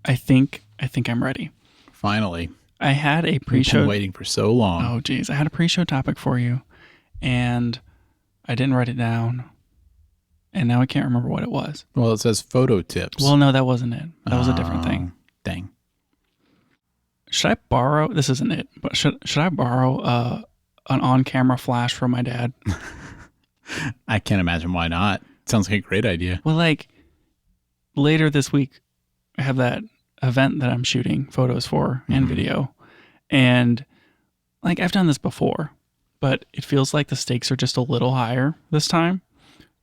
I think I'm ready. Finally. I had a We've pre-show. been waiting for so long. Oh, geez. I had a pre-show topic for you, and I didn't write it down, and now I can't remember what it was. Well, it says photo tips. Well, no, that wasn't it. That was a different thing. Dang. Should I borrow? This isn't it, but should I borrow an on-camera flash from my dad? I can't imagine why not. Sounds like a great idea. Well, like later this week, I have that event that I'm shooting photos for and video. And like I've done this before, but it feels like the stakes are just a little higher this time.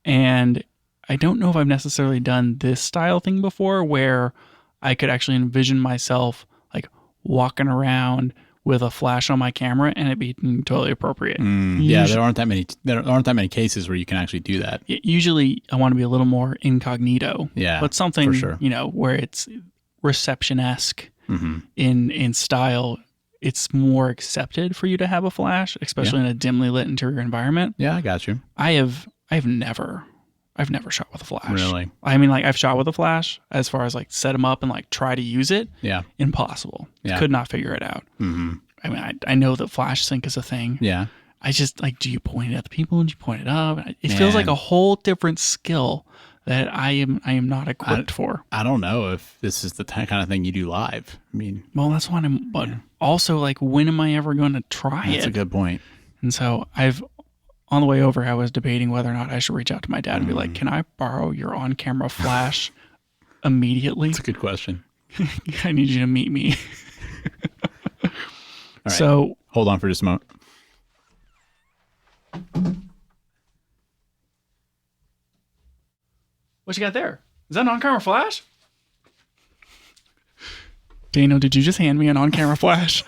And I don't know if I've necessarily done this style thing before where I could actually envision myself like walking around with a flash on my camera and it be totally appropriate. Yeah, there aren't that many cases where you can actually do that. Usually I want to be a little more incognito. Yeah, but something, for sure. Where it's reception-esque in style. It's more accepted for you to have a flash, especially in a dimly lit interior environment. Yeah, I got you. I've never shot with a flash. Really? I mean, like I've shot with a flash as far as like set them up and like try to use it. Yeah. Impossible. Yeah. Could not figure it out. Mm-hmm. I mean, I know that flash sync is a thing. Yeah. I just like, do you point it at the people? Do you point it up? It feels like a whole different skill that I am not equipped for. I don't know if this is the kind of thing you do live. I mean, well, that's what but also like, when am I ever going to try it? That's a good point. And so on the way over, I was debating whether or not I should reach out to my dad and be like, can I borrow your on-camera flash immediately? That's a good question. I need you to meet me. All right. So hold on for just a moment. What you got there? Is that an on-camera flash? Daniel, did you just hand me an on-camera flash?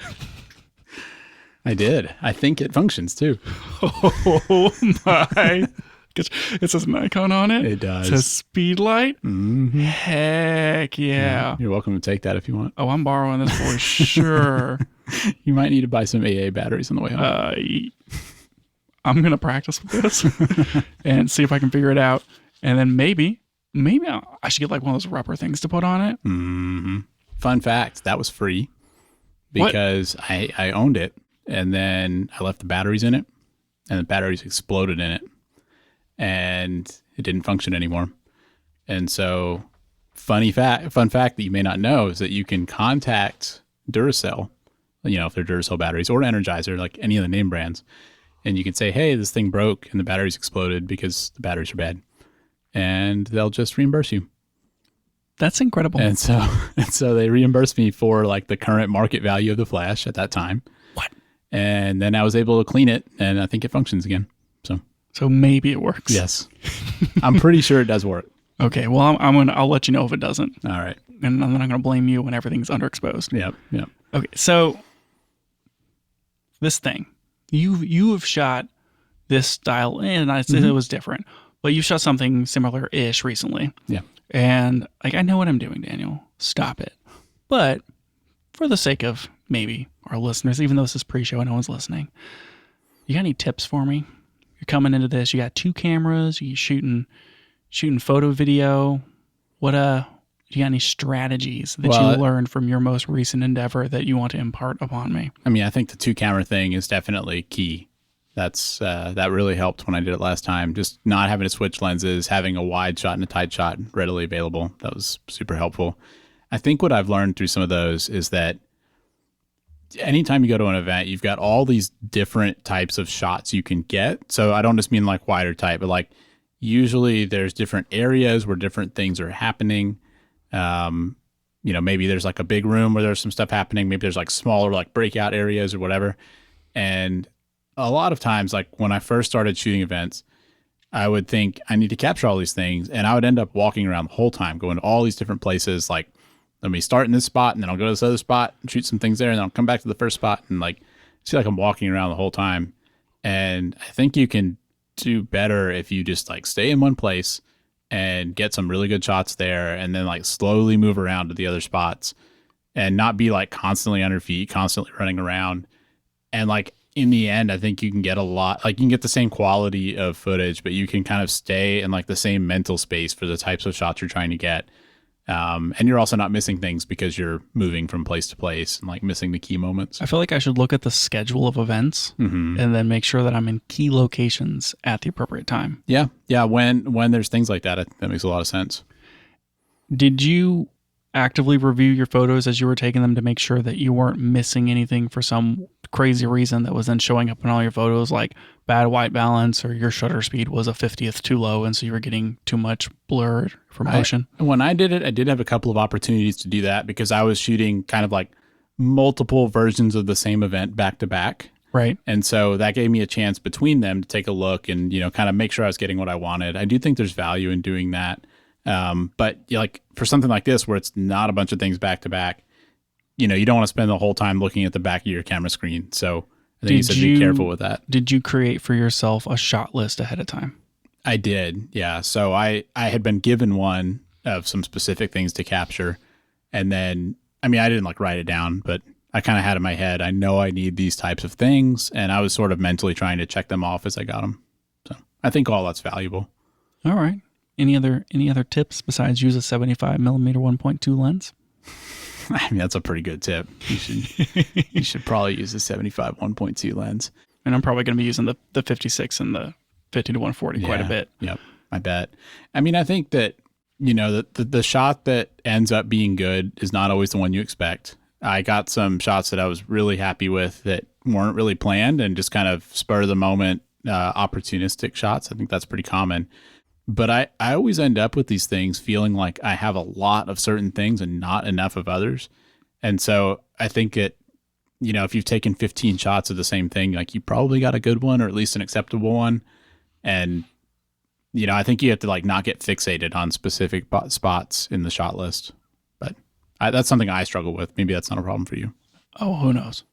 I did. I think it functions too. Oh my. It says Nikon on it. It does. It says speed light. Mm-hmm. Heck yeah. You're welcome to take that if you want. Oh, I'm borrowing this for sure. You might need to buy some AA batteries on the way home. I'm going to practice with this and see if I can figure it out. And then maybe I should get like one of those rubber things to put on it. Mm-hmm. Fun fact, that was free because I owned it. And then I left the batteries in it, and the batteries exploded in it, and it didn't function anymore. And so, fun fact that you may not know is that you can contact Duracell, if they're Duracell batteries or Energizer, like any of the name brands, and you can say, "Hey, this thing broke and the batteries exploded because the batteries are bad," and they'll just reimburse you. That's incredible. And so they reimbursed me for like the current market value of the flash at that time. What? And then I was able to clean it, and I think it functions again. So maybe it works. Yes, I'm pretty sure it does work. Okay, well, I'll let you know if it doesn't. All right, and then I'm going to blame you when everything's underexposed. Yep. Okay, so this thing, you have shot this style, and I said it was different, but you shot something similar-ish recently. Yeah, and like I know what I'm doing, Daniel. Stop it. But for the sake of maybe our listeners, even though this is pre-show and no one's listening, you got any tips for me? You're coming into this. You got 2 cameras. You shooting photo, video. What you got any strategies that you learned from your most recent endeavor that you want to impart upon me? I mean, I think the 2 camera thing is definitely key. That's that really helped when I did it last time. Just not having to switch lenses, having a wide shot and a tight shot readily available. That was super helpful. I think what I've learned through some of those is that anytime you go to an event, you've got all these different types of shots you can get. So I don't just mean like wide or tight, but like usually there's different areas where different things are happening. Maybe there's like a big room where there's some stuff happening. Maybe there's like smaller like breakout areas or whatever. And a lot of times, like when I first started shooting events, I would think I need to capture all these things. And I would end up walking around the whole time, going to all these different places. Like, let me start in this spot, and then I'll go to this other spot and shoot some things there, and then I'll come back to the first spot and like see like I'm walking around the whole time. And I think you can do better if you just like stay in one place and get some really good shots there, and then like slowly move around to the other spots and not be like constantly on your feet, constantly running around. And like in the end, I think you can get a lot, like you can get the same quality of footage, but you can kind of stay in like the same mental space for the types of shots you're trying to get. And you're also not missing things because you're moving from place to place and like missing the key moments. I feel like I should look at the schedule of events and then make sure that I'm in key locations at the appropriate time. Yeah. Yeah. When there's things like that, that makes a lot of sense. Did you actively review your photos as you were taking them to make sure that you weren't missing anything for some crazy reason that was then showing up in all your photos, like bad white balance or your shutter speed was a 50th too low and so you were getting too much blur from motion? When I did it, I did have a couple of opportunities to do that because I was shooting kind of like multiple versions of the same event back to back. Right. And so that gave me a chance between them to take a look and, kind of make sure I was getting what I wanted. I do think there's value in doing that. But like for something like this, where it's not a bunch of things back to back, you don't want to spend the whole time looking at the back of your camera screen. So I think you said be careful with that. Did you create for yourself a shot list ahead of time? I did. Yeah. So I had been given one of some specific things to capture. And then, I didn't like write it down, but I kind of had in my head, I know I need these types of things. And I was sort of mentally trying to check them off as I got them. So I think all that's valuable. All right. Any other tips besides use a 75 millimeter 1.2 lens? That's a pretty good tip. You should probably use the 75 1.2 lens. And I'm probably going to be using the 56 and the 50 to 140 quite a bit. Yep, I bet. I think that, the shot that ends up being good is not always the one you expect. I got some shots that I was really happy with that weren't really planned and just kind of spur of the moment, opportunistic shots. I think that's pretty common. But I always end up with these things feeling like I have a lot of certain things and not enough of others. And so I think if you've taken 15 shots of the same thing, like you probably got a good one or at least an acceptable one. And, I think you have to like not get fixated on specific spots in the shot list. But that's something I struggle with. Maybe that's not a problem for you. Oh, who knows?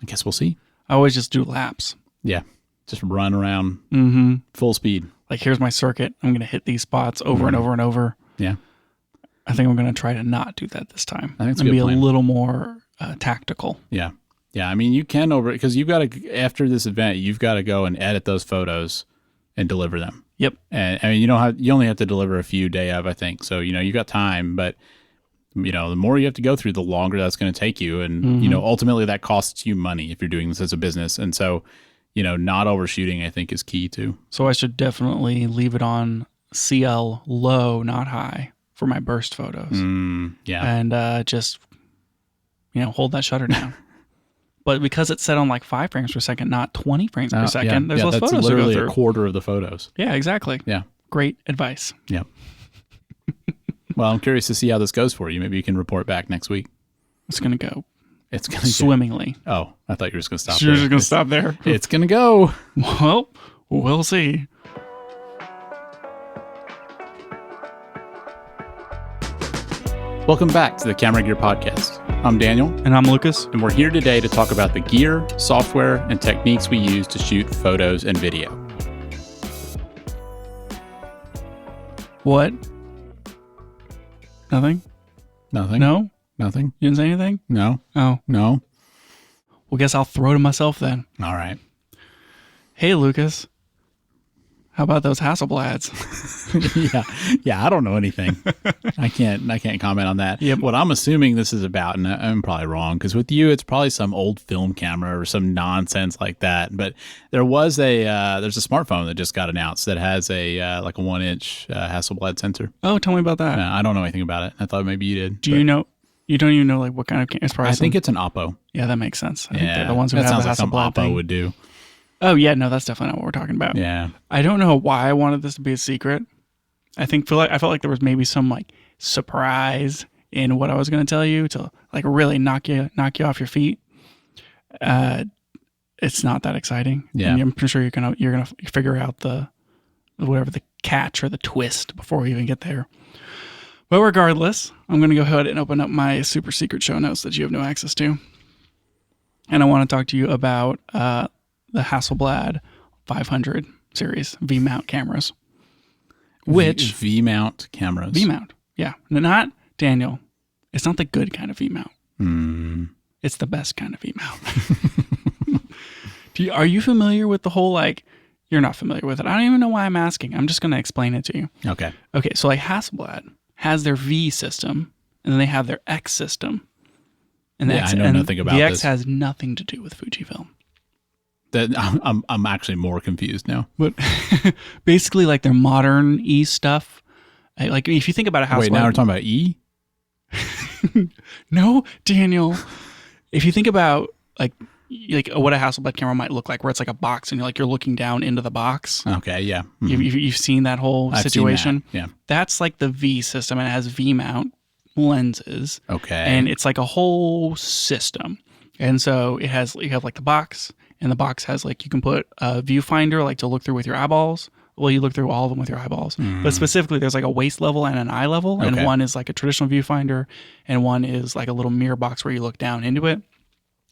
I guess we'll see. I always just do laps. Yeah. Just run around full speed. Like, here's my circuit. I'm going to hit these spots over and over and over. Yeah. I think I'm going to try to not do that this time. I think it's and a good be plan. a little more tactical. Yeah. Yeah. You can because you've got to, after this event, you've got to go and edit those photos and deliver them. Yep. And you only have to deliver a few day of, I think. So, you've got time, but the more you have to go through, the longer that's going to take you. And, ultimately that costs you money if you're doing this as a business. And so, not overshooting, I think, is key too. So I should definitely leave it on CL low, not high, for my burst photos. Yeah. And just, hold that shutter down. But because it's set on like 5 frames per second, not 20 frames per second, there's less photos to go through. That's literally a quarter of the photos. Yeah, exactly. Yeah. Great advice. Yeah. Well, I'm curious to see how this goes for you. Maybe you can report back next week. It's going to go. It's going to swimmingly. Oh, I thought you were just going to stop You're there. just going to stop there. It's going to go. Well, we'll see. Welcome back to the Camera Gear Podcast. I'm Daniel. And I'm Lucas. And we're here today to talk about the gear, software, and techniques we use to shoot photos and video. What? Nothing? Nothing. No? Nothing. You didn't say anything? No. Oh. No. Well, guess I'll throw to myself then. All right. Hey, Lucas. How about those Hasselblads? Yeah. I don't know anything. I can't comment on that. Yep. What I'm assuming this is about, and I'm probably wrong, because with you, it's probably some old film camera or some nonsense like that. But there's a smartphone that just got announced that has a like a 1-inch Hasselblad sensor. Oh, tell me about that. I don't know anything about it. I thought maybe you did. Do you know? You don't even know like what kind of camera? It's probably I think it's an Oppo. Yeah, that makes sense. I think they're the ones who that have sounds the like some Hasselblad Oppo thing. would do. Oh yeah, no, that's definitely not what we're talking about. Yeah. I don't know why I wanted this to be a secret. I felt like there was maybe some like surprise in what I was going to tell you to like really knock you off your feet. It's not that exciting. Yeah. And I'm pretty sure you're gonna figure out the catch or the twist before we even get there. But regardless, I'm going to go ahead and open up my super secret show notes that you have no access to. And I want to talk to you about the Hasselblad 500 series V-mount cameras. Which V-mount cameras. V-mount, yeah. Not, Daniel, it's not the good kind of V-mount. It's the best kind of V-mount. Are you familiar with the whole, like, you're not familiar with it. I don't even know why I'm asking. I'm just going to explain it to you. Okay. Okay, so like Hasselblad has their V system, and then they have their X system. And I know nothing about the X this. has nothing to do with Fujifilm. That I'm actually more confused now. But basically, like their modern E stuff, like if you think about a Hasselblad. Wait, now we're talking about E? No, Daniel. If you think about like what a Hasselblad camera might look like, where it's like a box and you're looking down into the box. Okay, yeah. You've seen that whole situation. Seen that, yeah. That's like the V system, and it has V mount lenses. Okay. And it's like a whole system. And so you have like the box, and the box has like, you can put a viewfinder like to look through with your eyeballs. Well, you look through all of them with your eyeballs, but specifically there's like a waist level and an eye level, and one is like a traditional viewfinder, and one is like a little mirror box where you look down into it.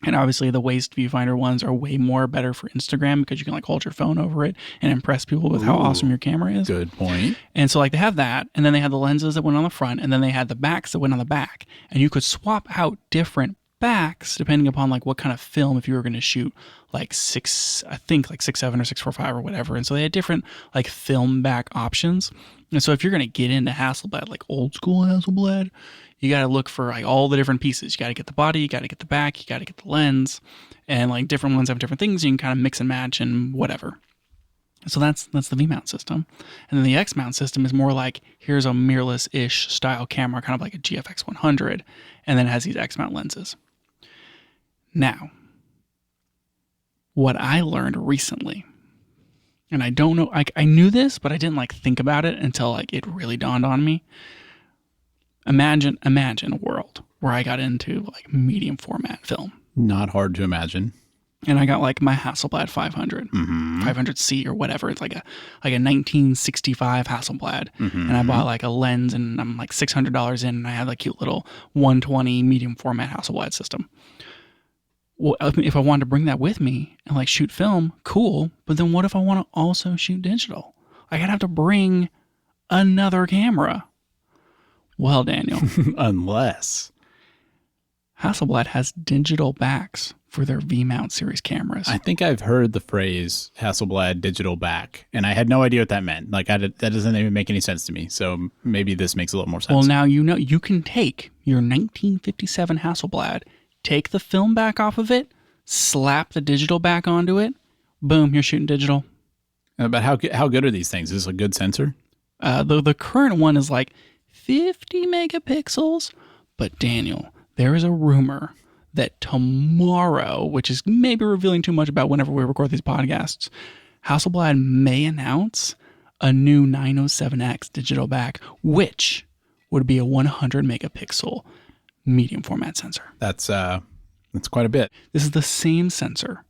And obviously the waist viewfinder ones are way more better for Instagram because you can like hold your phone over it and impress people with how awesome your camera is. Good point. And so like they have that, and then they had the lenses that went on the front, and then they had the backs that went on the back, and you could swap out different backs depending upon like what kind of film, if you were going to shoot like 6.7 or 6.45 or whatever. And so they had different like film back options. And so if you're going to get into Hasselblad, like old school Hasselblad, you got to look for like all the different pieces. You got to get the body, you got to get the back, you got to get the lens, and like different ones have different things. You can kind of mix and match and whatever. So that's the V-mount system. And then the X-mount system is more like, here's a mirrorless-ish style camera, kind of like a GFX 100, and then it has these X-mount lenses. Now, what I learned recently, and I don't know, I knew this, but I didn't like think about it until like it really dawned on me. Imagine a world where I got into like medium format film. Not hard to imagine. And I got like my Hasselblad 500, 500C or whatever. It's like a 1965 Hasselblad. And I bought like a lens, and I'm like $600 in, and I had like a cute little 120 medium format Hasselblad system. Well, if I wanted to bring that with me and like shoot film, cool. But then what if I want to also shoot digital? I'd have to bring another camera. Well, Daniel. Unless Hasselblad has digital backs for their V-mount series cameras. I think I've heard the phrase Hasselblad digital back, and I had no idea what that meant. Like that doesn't even make any sense to me. So maybe this makes a little more sense. Well, now you know you can take your 1957 Hasselblad, take the film back off of it, slap the digital back onto it, boom, you're shooting digital. But how good are these things? Is this a good sensor? The current one is like 50 megapixels, but Daniel, there is a rumor that tomorrow, which is maybe revealing too much about whenever we record these podcasts, Hasselblad may announce a new 907X digital back, which would be a 100 megapixel medium format sensor. That's quite a bit. This is the same sensor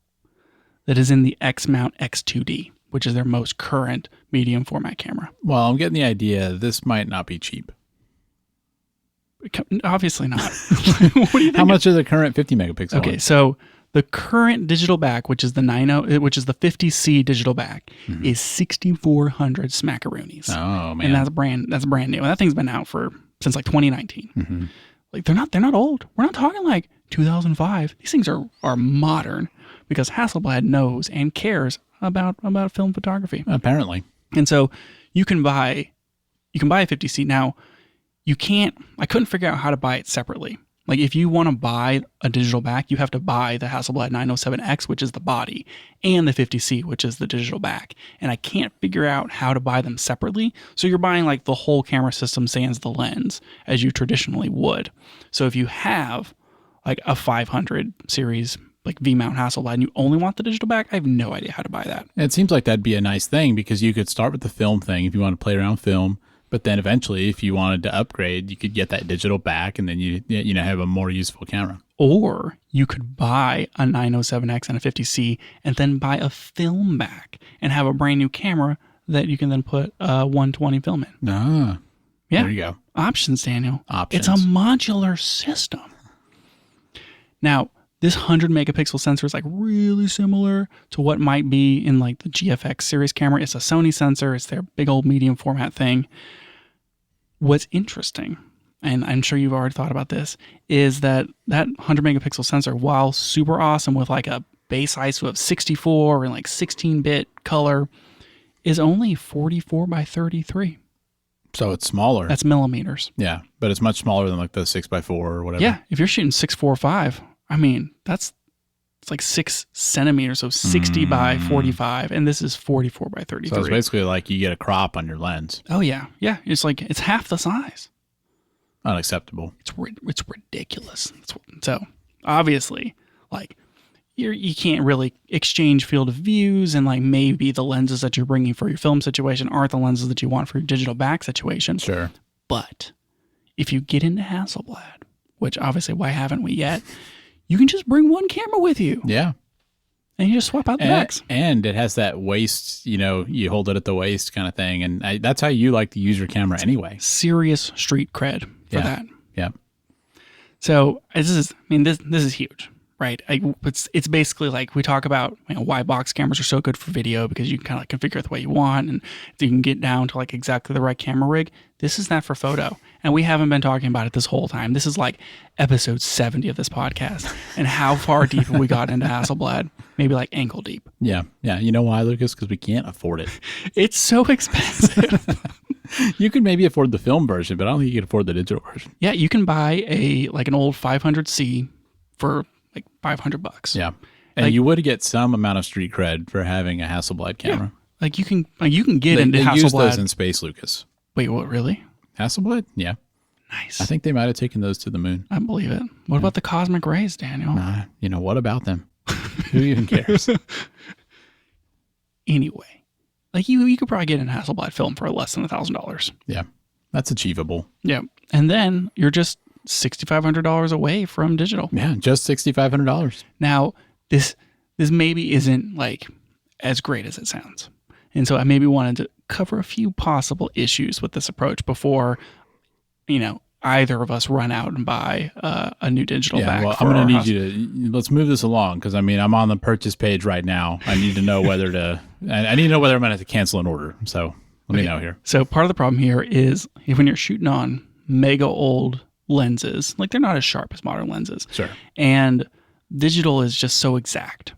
that is in the X-mount X2D, which is their most current medium format camera. Well, I'm getting the idea this might not be cheap. Obviously not. What do you think? How much is the current 50 megapixel? Okay, so the current digital back, which is the 50C digital back, is 6,400 smackaroonies. Oh man, and that's brand new. And that thing's been out since like 2019. Like they're not old. We're not talking like 2005. These things are modern because Hasselblad knows and cares about film photography. Apparently. And so you can buy a 50C now. I couldn't figure out how to buy it separately. Like if you want to buy a digital back, you have to buy the Hasselblad 907X, which is the body, and the 50C, which is the digital back. And I can't figure out how to buy them separately. So you're buying like the whole camera system sans the lens, as you traditionally would. So if you have like a 500 series like V-mount Hasselblad and you only want the digital back, I have no idea how to buy that. It seems like that'd be a nice thing because you could start with the film thing if you want to play around film. But then eventually, if you wanted to upgrade, you could get that digital back, and then you have a more useful camera. Or you could buy a 907X and a 50C, and then buy a film back and have a brand new camera that you can then put a 120 film in. Ah, yeah. There you go. Options, Daniel. Options. It's a modular system. Now, this 100 megapixel sensor is like really similar to what might be in like the GFX series camera. It's a Sony sensor. It's their big old medium format thing. What's interesting, and I'm sure you've already thought about this, is that 100 megapixel sensor, while super awesome with like a base ISO of 64 and like 16-bit color, is only 44 by 33. So it's smaller. That's millimeters. Yeah, but it's much smaller than like the 6x4 or whatever. Yeah, if you're shooting 645, I mean, it's like 6 centimeters, so 60 by 45, and this is 44 by 33. So it's basically like you get a crop on your lens. Oh yeah, yeah. It's like it's half the size. Unacceptable. It's ridiculous. So obviously, like you can't really exchange field of views, and like maybe the lenses that you're bringing for your film situation aren't the lenses that you want for your digital back situation. Sure. But if you get into Hasselblad, which obviously why haven't we yet, you can just bring one camera with you. Yeah. And you just swap out the backs. And it has that waist, you hold it at the waist kind of thing. And that's how you like to use your camera anyway. Serious street cred for that. Yeah. So this is huge, right? It's basically like we talk about why box cameras are so good for video, because you can kind of like configure it the way you want, and you can get down to like exactly the right camera rig. This is that for photo. And we haven't been talking about it this whole time. This is like episode 70 of this podcast. And how far deep have we got into Hasselblad? Maybe like ankle deep. Yeah. Yeah. You know why, Lucas? Because we can't afford it. It's so expensive. You could maybe afford the film version, but I don't think you can afford the digital version. Yeah, you can buy an old 500C for like $500. Yeah. And you would get some amount of street cred for having a Hasselblad camera. Yeah. Like you can get into Hasselblad. They use those in space, Lucas. Wait, what, really? Hasselblad? Yeah. Nice. I think they might have taken those to the moon. I believe it. What about the cosmic rays, Daniel? What about them? Who even cares? Anyway, like you could probably get an Hasselblad film for less than $1,000. Yeah. That's achievable. Yeah. And then you're just $6,500 away from digital. Yeah, just $6,500. Now, this maybe isn't like as great as it sounds. And so I maybe wanted to cover a few possible issues with this approach before, either of us run out and buy a new digital back. Well, I'm going to need you to, let's move this along, because I'm on the purchase page right now. I need to know whether I'm going to have to cancel an order. So let me know here. So part of the problem here is when you're shooting on mega old lenses, like they're not as sharp as modern lenses. Sure. And digital is just so exact.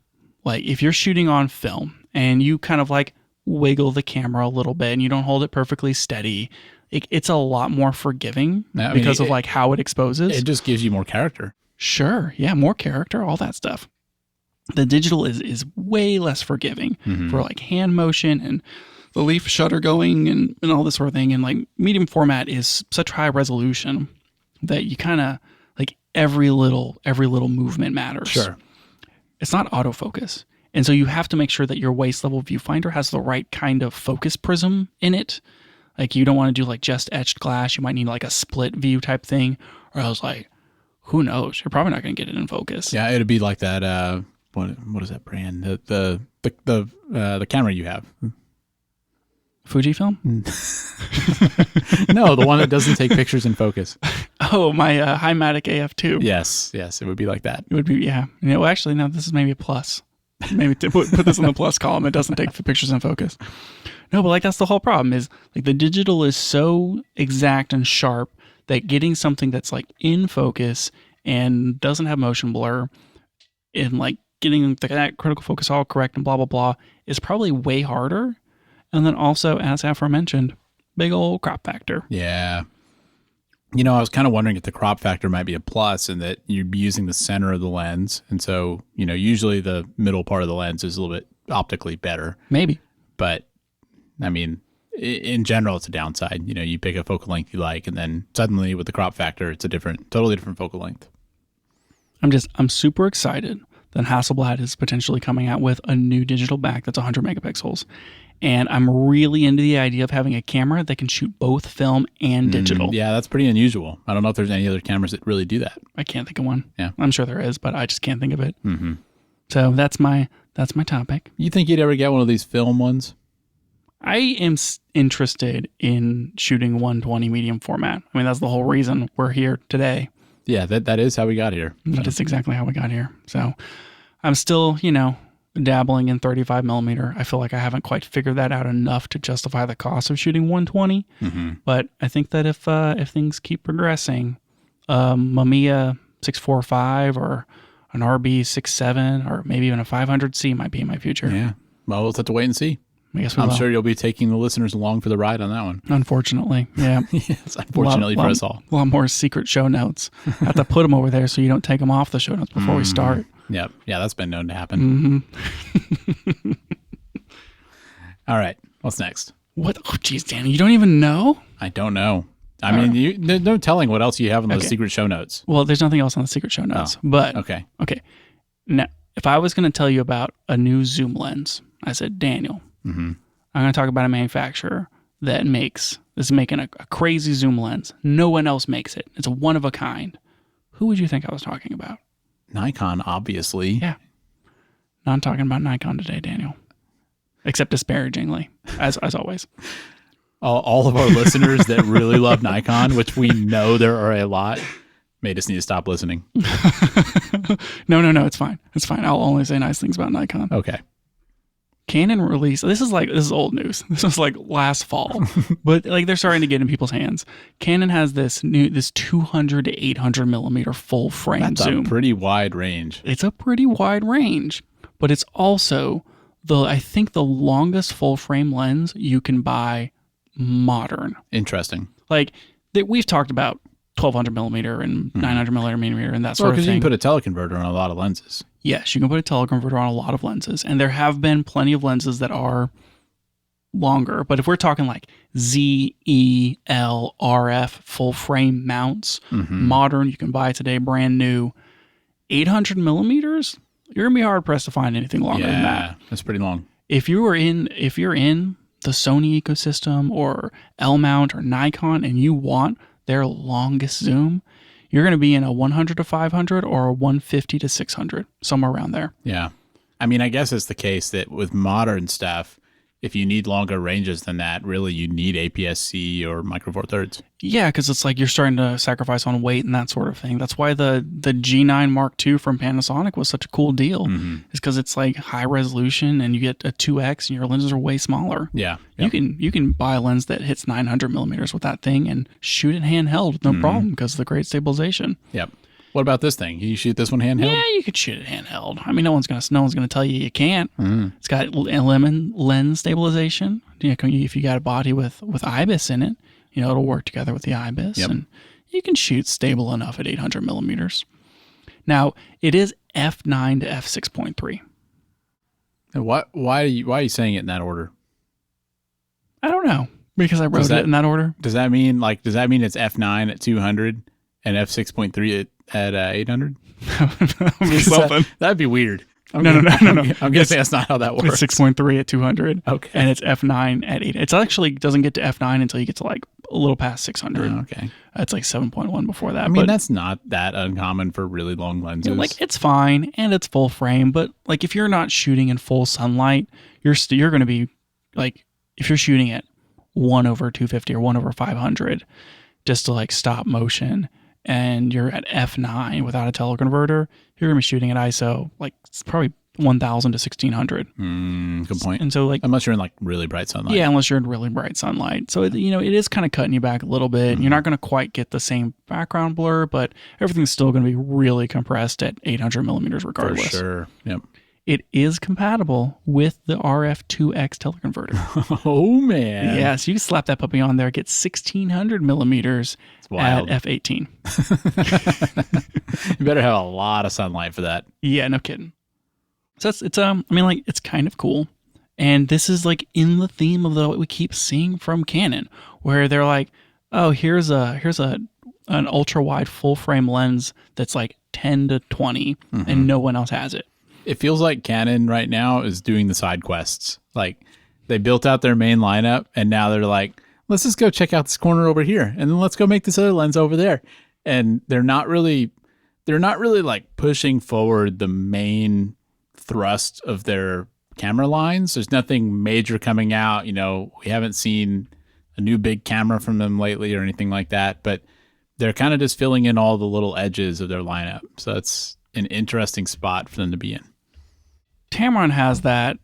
Like if you're shooting on film and you kind of like wiggle the camera a little bit and you don't hold it perfectly steady, it's a lot more forgiving because of like how it exposes. It just gives you more character. Sure. Yeah. More character, all that stuff. The digital is way less forgiving for like hand motion and the leaf shutter going and all this sort of thing. And like medium format is such high resolution that you kind of like every little movement matters. Sure. It's not autofocus. And so you have to make sure that your waist level viewfinder has the right kind of focus prism in it. Like you don't want to do like just etched glass. You might need like a split view type thing. Or else like, who knows? You're probably not going to get it in focus. Yeah, it'd be like that. What is that brand? The camera you have. Fujifilm? No, the one that doesn't take pictures in focus. Oh, my Himatic AF2. Yes, it would be like that. It would be, yeah. Actually, no, this is maybe a plus. Maybe put this in the plus column. It doesn't take pictures in focus. No, but like that's the whole problem is like the digital is so exact and sharp that getting something that's like in focus and doesn't have motion blur and like getting that critical focus all correct and blah, blah, blah is probably way harder. And then also, as aforementioned, big old crop factor. Yeah. I was kind of wondering if the crop factor might be a plus and that you'd be using the center of the lens. And so, usually the middle part of the lens is a little bit optically better. Maybe. But, in general, it's a downside. You pick a focal length you like, and then suddenly with the crop factor, it's totally different focal length. I'm super excited that Hasselblad is potentially coming out with a new digital back that's 100 megapixels. And I'm really into the idea of having a camera that can shoot both film and digital. Yeah, that's pretty unusual. I don't know if there's any other cameras that really do that. I can't think of one. Yeah. I'm sure there is, but I just can't think of it. Mm-hmm. So that's my topic. You think you'd ever get one of these film ones? I am interested in shooting 120 medium format. That's the whole reason we're here today. Yeah, that is how we got here. That is exactly how we got here. So I'm still, dabbling in 35 millimeter. I feel like I haven't quite figured that out enough to justify the cost of shooting 120. Mm-hmm. But I think that if things keep progressing, Mamiya 645 or an RB 67 or maybe even a 500C might be in my future. Yeah. Well, we'll have to wait and see. I guess we I'm will. sure you'll be taking the listeners along for the ride on that one. Unfortunately, yeah. Yes, unfortunately for us all. A lot more secret show notes. I have to put them over there so you don't take them off the show notes before we start. Yep. Yeah, that's been known to happen. Mm-hmm. All right. What's next? What? Oh, geez, Danny, you don't even know? I don't know. I mean, there's no telling what else you have in those Okay. secret show notes. Well, there's nothing else on the secret show notes. But Okay. Now, if I was going to tell you about a new zoom lens, I said, Daniel, Mm-hmm. I'm going to talk about a manufacturer that is making a crazy zoom lens. No one else makes it. It's a one of a kind. Who would you think I was talking about? Nikon, obviously. Yeah. No, I'm talking about Nikon today, Daniel. Except disparagingly, as always. All of our listeners that really love Nikon, which we know there are a lot, may just need to stop listening. No, it's fine. It's fine. I'll only say nice things about Nikon. Okay. Canon released, this is old news. This was like last fall, but like they're starting to get in people's hands. Canon has this 200 to 800 millimeter full frame That's zoom. a pretty wide range. It's a pretty wide range, but it's also I think the longest full frame lens you can buy modern. Interesting. Like we've talked about 1200 millimeter and 900 millimeter and that sort of Because thing. you can put a teleconverter on a lot of lenses. Yes, you can put a teleconverter on a lot of lenses, and there have been plenty of lenses that are longer. But if we're talking like Z, E, L, RF full frame mounts, modern, you can buy today, brand new, 800 millimeters, you're gonna be hard pressed to find anything longer than that. That's pretty long. If you're in the Sony ecosystem or L mount or Nikon, and you want their longest zoom, you're going to be in a 100 to 500 or a 150 to 600, somewhere around there. Yeah. I mean, I guess it's the case that with modern stuff, if you need longer ranges than that, really you need APS-C or Micro Four Thirds. Yeah, because it's like you're starting to sacrifice on weight and that sort of thing. That's why the G9 Mark II from Panasonic was such a cool deal. Is because it's like high resolution and you get a 2x and your lenses are way smaller. Yeah. You can buy a lens that hits 900 millimeters with that thing and shoot it handheld with no problem because of the great stabilization. Yep. What about this thing? Can you shoot this one handheld? Yeah, you could shoot it handheld. I mean, no one's gonna tell you you can't. It's got lemon lens stabilization. You know, if you got a body with IBIS in it, you know it'll work together with the IBIS, and you can shoot stable enough at 800 millimeters. Now it is f9 to f6.3. Why are you saying it in that order? I don't know because I wrote it in that order. Does that mean it's f9 at 200 and f6.3 at 800? That'd be weird. No. I'm guessing that's not how that works. It's 6.3 at 200. Okay. And it's f9 at 8. It actually doesn't get to f9 until you get to like a little past 600. Oh, okay. It's like 7.1 before that. I mean, but, that's not that uncommon for really long lenses. you know, like it's fine and it's full frame, but like if you're not shooting in full sunlight, you're going to be like, if you're shooting at 1/250 or 1/500 just to like stop motion, and you're at f9 without a teleconverter, you're going to be shooting at ISO like it's probably 1000 to 1600. Good point. And so like, Unless you're in like really bright sunlight. yeah, unless you're in really bright sunlight. So, it is kind of cutting you back a little bit. You're not going to quite get the same background blur, but everything's still going to be really compressed at 800 millimeters regardless. For sure. Yep. It is compatible with the RF2X teleconverter. Oh, man. Yeah, so you can slap that puppy on there, get 1600 millimeters at f18. You better have a lot of sunlight for that. Yeah, no kidding. So it's kind of cool. And this is like in the theme of what we keep seeing from Canon, where they're like, oh, here's an ultra wide full frame lens that's like 10 to 20 and no one else has it. It feels like Canon right now is doing the side quests. Like they built out their main lineup and now they're like, let's just go check out this corner over here and then let's go make this other lens over there. And they're not really like pushing forward the main thrust of their camera lines. There's nothing major coming out. You know, we haven't seen a new big camera from them lately or anything like that, but they're kind of just filling in all the little edges of their lineup. So it's an interesting spot for them to be in. Tamron has that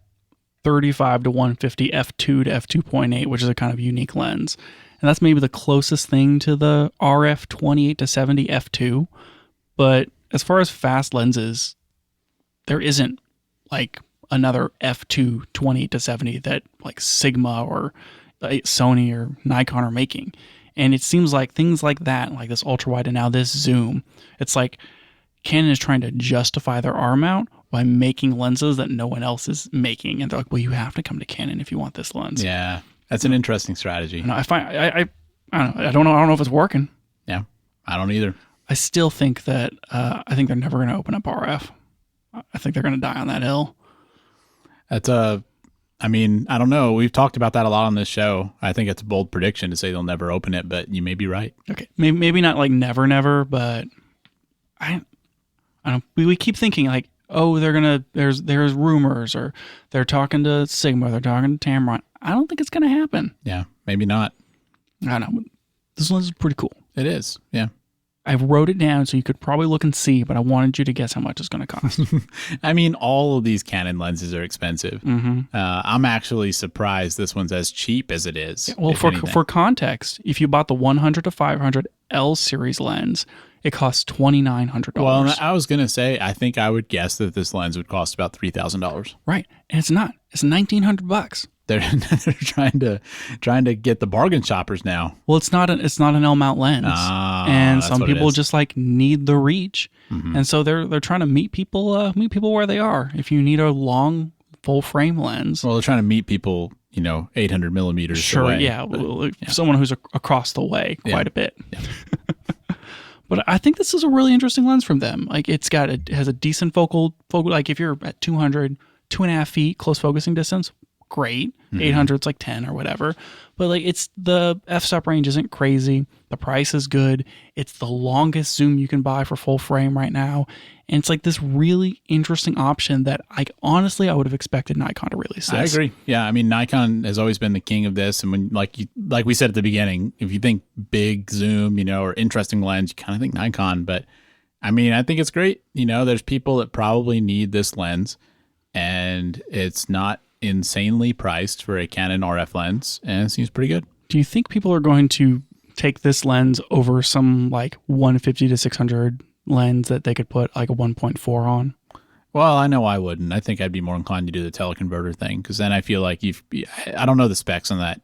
35 to 150 f2 to f2.8, which is a kind of unique lens. And that's maybe the closest thing to the RF 28 to 70 f2. But as far as fast lenses, there isn't like another f2 20-70 that like Sigma or Sony or Nikon are making. And it seems like things like that, like this ultra wide and now this zoom, it's like Canon is trying to justify their arm out by making lenses that no one else is making. And they're like, well, you have to come to Canon if you want this lens. Yeah. That's an interesting strategy. And I don't know if it's working. Yeah. I don't either. I still think that I think they're never going to open up RF. I think they're going to die on that hill. I mean, I don't know. We've talked about that a lot on this show. I think it's a bold prediction to say they'll never open it, but you may be right. Okay. Maybe not like never, but I don't. We keep thinking like, oh, they're gonna. There's rumors, or they're talking to Sigma, they're talking to Tamron. I don't think it's gonna happen. Yeah, maybe not. I don't know. This lens is pretty cool. It is. Yeah. I wrote it down so you could probably look and see, but I wanted you to guess how much it's going to cost. I mean, all of these Canon lenses are expensive. Mm-hmm. I'm actually surprised this one's as cheap as it is. Yeah, well, for context, if you bought the 100 to 500 L series lens, it costs $2,900. Well, I was going to say, I think I would guess that this lens would cost about $3,000. Right. And it's not. It's $1,900. They're trying to get the bargain shoppers now. Well, it's not an L mount lens, and some people just like need the reach, and so they're trying to meet people where they are. If you need a long full frame lens, well, they're trying to meet people, 800 millimeters. Sure, away, yeah, someone who's across the way quite a bit. Yeah. But I think this is a really interesting lens from them. Like it has a decent focal. Like if you're at 200, 2.5 feet close focusing distance. Great. 800 it's like 10 or whatever, but like it's the f-stop range isn't crazy, the price is good, it's the longest zoom you can buy for full frame right now, and it's like this really interesting option that I would have expected Nikon to release this. I agree. Yeah, I mean, Nikon has always been the king of this, and when like we said at the beginning, if you think big zoom, or interesting lens, you kind of think Nikon. But I mean, I think it's great. There's people that probably need this lens, and it's not insanely priced for a Canon RF lens, and it seems pretty good. Do you think people are going to take this lens over some like 150 to 600 lens that they could put like a 1.4 on? Well, I know I wouldn't. I think I'd be more inclined to do the teleconverter thing, because then I feel like I don't know the specs on that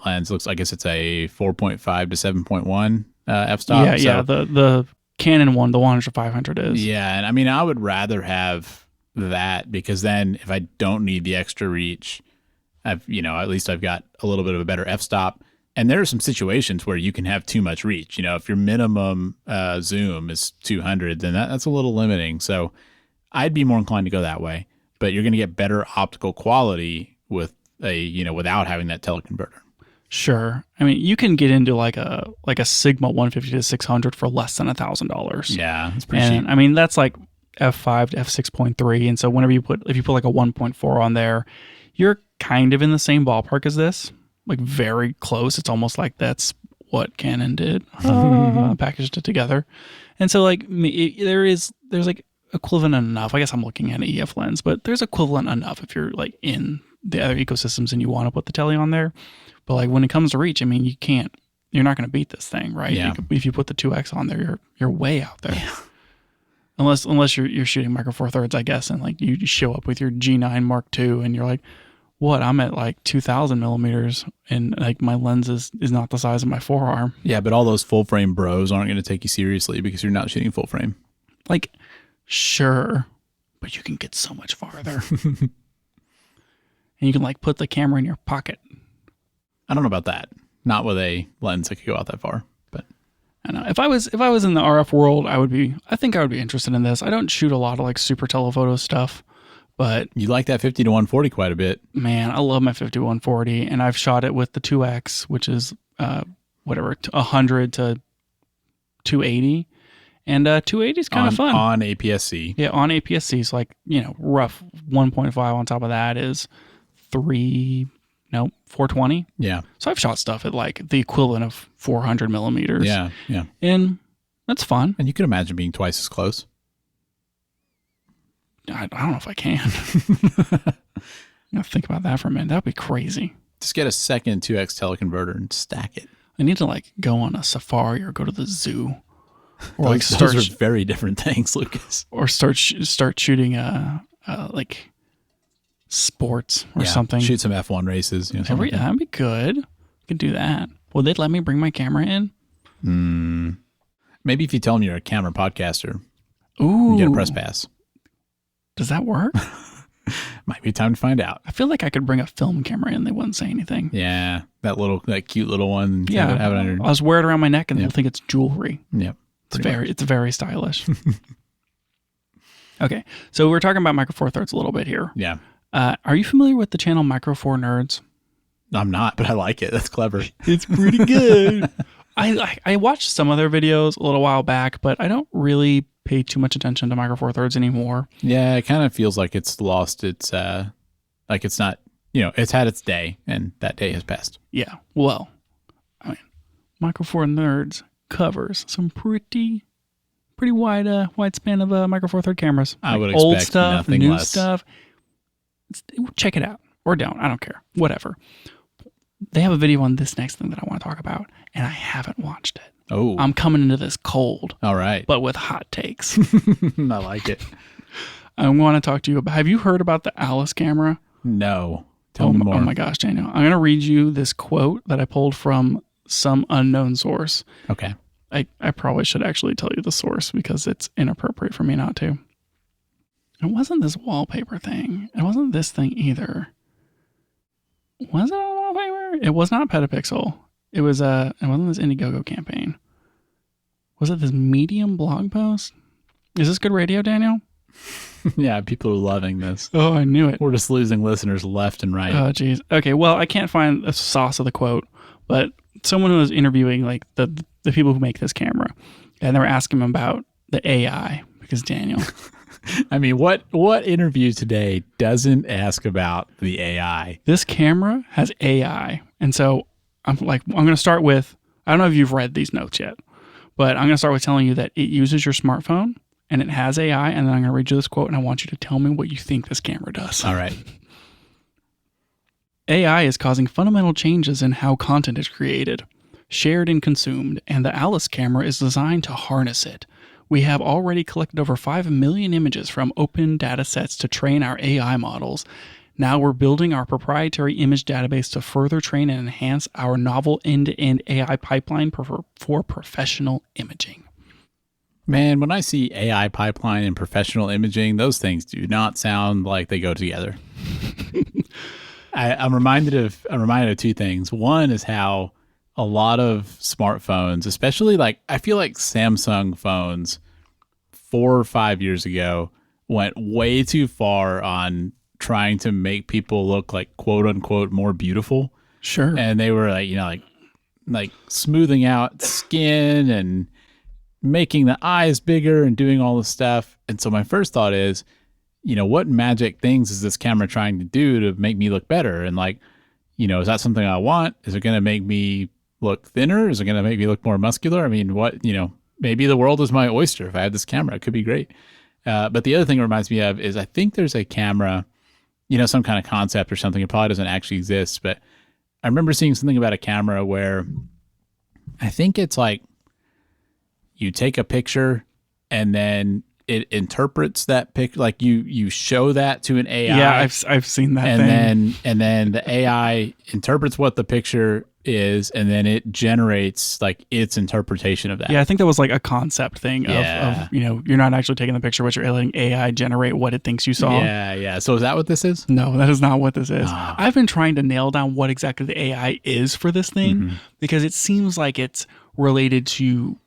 lens. It looks like it's a 4.5 to 7.1 f-stop. Yeah. The Canon one, the 100 to 500 is. Yeah, and I mean, I would rather have that, because then if I don't need the extra reach, at least I've got a little bit of a better f-stop. And there are some situations where you can have too much reach. If your minimum zoom is 200, then that's a little limiting. So I'd be more inclined to go that way. But you're going to get better optical quality with without having that teleconverter. Sure. I mean, you can get into like a Sigma 150 to 600 for less than $1,000. Yeah, that's pretty cheap. I mean, that's like f5 to f6.3, and so if you put like a 1.4 on there, you're kind of in the same ballpark as this, like very close. It's almost like that's what Canon did, packaged it together. And so like there's like equivalent enough. I guess I'm looking at an EF lens, but there's equivalent enough if you're like in the other ecosystems and you want to put the tele on there. But like when it comes to reach, I mean, you're not going to beat this thing, right? Yeah. If you put the 2X on there, you're way out there. Yeah. Unless you're shooting micro four thirds, I guess, and like you show up with your G9 Mark II and you're like, what? I'm at like 2,000 millimeters and like my lens is not the size of my forearm. Yeah, but all those full frame bros aren't going to take you seriously because you're not shooting full frame. Like, sure, but you can get so much farther. And you can like put the camera in your pocket. I don't know about that. Not with a lens that could go out that far. But I know if I was in the RF world, I think I would be interested in this. I don't shoot a lot of like super telephoto stuff, but you like that 50 to 140 quite a bit. Man, I love my 50 to 140, and I've shot it with the 2X, which is 100 to 280, and 280 is kind of fun on APS-C. Yeah, on APS-C, so like rough 1.5 on top of that is 420. Yeah. So I've shot stuff at like the equivalent of 400 millimeters. Yeah, yeah. And that's fun. And you could imagine being twice as close. I don't know if I can. Think about that for a minute. That would be crazy. Just get a second 2X teleconverter and stack it. I need to like go on a safari or go to the zoo. Or like those are very different things, Lucas. Or start shooting like sports or Yeah, something. shoot some F1 races. Something like that. That'd be good. Could do that. Will they let me bring my camera in? Maybe if you tell them you're a camera podcaster, Ooh. you get a press pass. Does that work? Might be time to find out. I feel like I could bring a film camera in. They wouldn't say anything. Yeah, that cute little one. Yeah, have it under. I'll just wear it around my neck and they'll think it's jewelry. Yep. It's very stylish. Okay, so we're talking about Micro Four Thirds a little bit here. Yeah. Are you familiar with the channel Micro Four Nerds? I'm not, but I like it. That's clever. It's pretty good. I watched some of their videos a little while back, but I don't really pay too much attention to Micro Four Thirds anymore. Yeah, it kind of feels like it's lost its, like it's not, it's had its day and that day has passed. Yeah, well, I mean, Micro Four Nerds covers some pretty wide span of Micro Four Third cameras. I would old expect stuff, nothing new less. stuff. Check it out or don't. I don't care. Whatever. They have a video on this next thing that I want to talk about, and I haven't watched it. Oh, I'm coming into this cold, all right. but with hot takes. I like it. I want to talk to you about. Have you heard about the Alice camera? No. Tell me more. Oh my gosh, Daniel! I'm going to read you this quote that I pulled from some unknown source. Okay. I probably should actually tell you the source because it's inappropriate for me not to. It wasn't this wallpaper thing. It wasn't this thing either. Was it a wallpaper? It was not Petapixel. It wasn't this Indiegogo campaign. Was it this Medium blog post? Is this good radio, Daniel? Yeah, people are loving this. Oh, I knew it. We're just losing listeners left and right. Oh, geez. Okay, well, I can't find the sauce of the quote, but someone who was interviewing like the people who make this camera, and they were asking him about the AI because Daniel. I mean, what interview today doesn't ask about the AI? This camera has AI, and so I'm going to start with. I don't know if you've read these notes yet, but I'm going to start with telling you that it uses your smartphone and it has AI, and then I'm going to read you this quote, and I want you to tell me what you think this camera does. All right. AI is causing fundamental changes in how content is created, shared, and consumed, and the Alice camera is designed to harness it. We have already collected over 5 million images from open data sets to train our AI models. Now we're building our proprietary image database to further train and enhance our novel end-to-end AI pipeline for professional imaging. Man, when I see AI pipeline and professional imaging, those things do not sound like they go together. I'm reminded of two things. One is how a lot of smartphones, especially I feel like Samsung phones 4 or 5 years ago went way too far on trying to make people look like quote unquote more beautiful. Sure. And they were like smoothing out skin and making the eyes bigger and doing all this stuff. And so my first thought is, what magic things is this camera trying to do to make me look better? And is that something I want? Is it going to make me look thinner? Is it going to make me look more muscular? I mean, maybe the world is my oyster. If I had this camera, it could be great. But the other thing it reminds me of is I think there's a camera, some kind of concept or something. It probably doesn't actually exist, but I remember seeing something about a camera where I think it's like you take a picture and then it interprets that picture, like you show that to an AI. Yeah, I've seen that thing. And then the AI interprets what the picture is, and then it generates its interpretation of that. Yeah, I think that was a concept thing Yeah. of you're not actually taking the picture, but you're letting AI generate what it thinks you saw. Yeah. So is that what this is? No, that is not what this is. Ah. I've been trying to nail down what exactly the AI is for this thing because it seems like it's related to,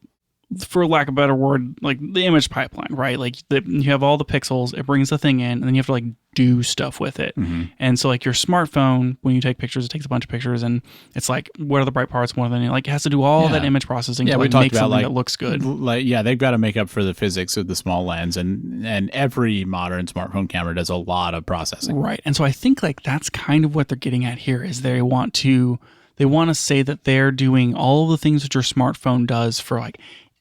for lack of a better word, the image pipeline, right? You have all the pixels, it brings the thing in, and then you have to do stuff with it. And so your smartphone, when you take pictures, it takes a bunch of pictures, and it's what are the bright parts more than it has to do all that image processing to we talked make about something that looks good. They've got to make up for the physics of the small lens, and every modern smartphone camera does a lot of processing. Right. And so I think that's kind of what they're getting at here is they want to say that they're doing all the things that your smartphone does for